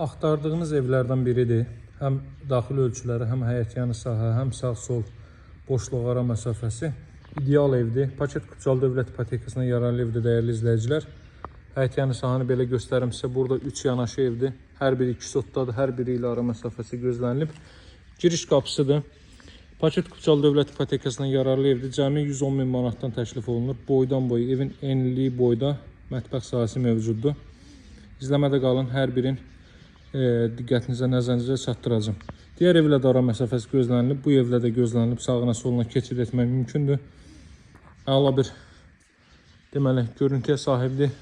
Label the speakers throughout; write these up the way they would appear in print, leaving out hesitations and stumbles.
Speaker 1: Axtardığınız evlərdən biridir. Həm daxil ölçüləri, həm həyətyanı sahə, həm sağ-sol boşluq ara məsafəsi ideal evdir. Paket Kucal Dövlət İpotekasına yararlı evdir dəyərli izləyicilər. Həyətyanı sahanı belə göstərim sizə. Burada 3 yanaşı evdir. Hər biri 2 sotdadır. Hər biri ilə ara məsafəsi gözlənilib. Giriş qapısıdır. Paket Kucal Dövlət İpotekasına yararlı evdir. Cəmi 110 min manatdan təklif olunur. Boydan boy evin enliliyi boyda mətbəx sahəsi mövcuddur. İzləmədə qalın. Hər birin diqqətinizə, nəzərinizə çatdıracağım. Digər evlə də ara məsafəsi gözlənilib. Bu evlə də gözlənilib. Sağına soluna keçid etmək mümkündür. Əla bir deməli görüntüyə sahibdir.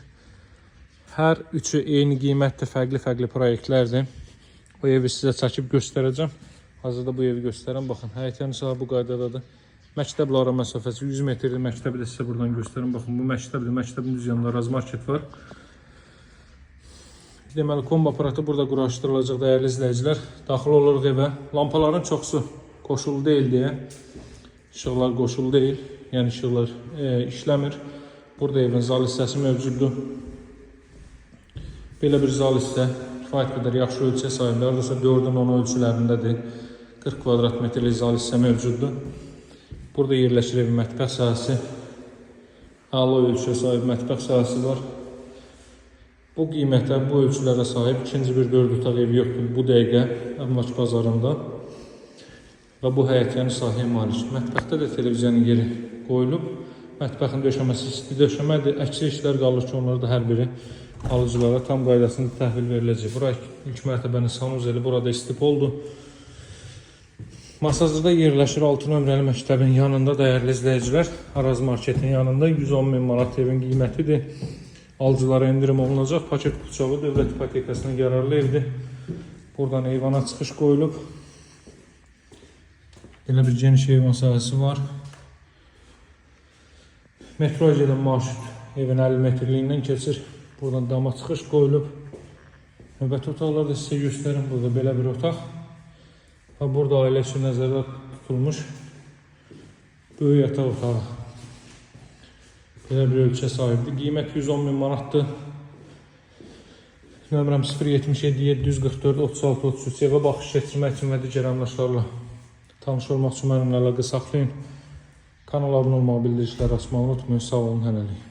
Speaker 1: Hər üçü eyni qiymətdir, fərqli proyektlərdir. Bu evi sizə çəkib göstərəcəm. Hazırda bu evi göstərəm. Baxın, həyətyanı sahə bu qaydadadır. Məktəblə ara məsafəsi 100 metrdir. Məktəbi də sizə buradan göstərim. Baxın, bu məktəbdir. Məktəbin düz yanında razmarket var. Deməli, kombo aparatı burada quraşdırılacaq dəyərli izləyicilər. Daxil oluruq evə. Lampaların çoxsu qoşulu deyil deyə. İşıqlar qoşulu deyil. Yəni işıqlar işləmir. Burada evin zal hissəsi mövcuddur. Belə bir zal hissə kifayət qədər yaxşı ölçüyə sahibdir. Aradasa 4-ün 10 ölçülərindədir. 40 kvadrat metrlik zal hissə mövcuddur. Burada yerləşir evin mətbəx sahəsi. Əla ölçüyə sahib mətbəx sahəsi var. Bu qiymətə, bu ölçülərə sahib ikinci bir 4 otaq ev yoxdur bu dəqiqə əmlak bazarında və bu həyətyanı sahəyə malik. Mətbəxdə də televizyanın yeri qoyulub. Mətbəxin döşəməsi isti döşəmədir. Əksər işlər qalır ki, onları da hər biri alıcılara tam qaydasında təhvil veriləcək. Bura ilk mərtəbənin sanuzeli, burada istipoldur. Masazırda yerləşir 6 nömrəli məktəbin yanında dəyərli izləyicilər. Araz marketin yanında 110 min manat evin qiymətidir. Alıcılara indirim olunacaq. Paket Kucalı Dövlət İpotekasına yararlı evdir. Buradan eyvana çıxış qoyulub. Belə bir geniş eyvan sahəsi var. Metro gedən marşrut evin 50 metrliyindən keçir. Buradan dama çıxış qoyulub. Növbəti otaqları da sizə göstərim. Burada belə bir otaq. Və burada ailə üçün nəzərdə tutulmuş böyük yataq otağı. Belə bir ölçüyə sahibdir. Qiymət 110 min manatdır. Nömrəm 077 744 36 33. Evə baxış keçirmək üçün və digər əmlaklarla tanış olmaq üçün mənimlə əlaqə saxlayın. Kanala abunə olmağı, bildirişləri açmağı unutmayın. Sağ olun, hələlik.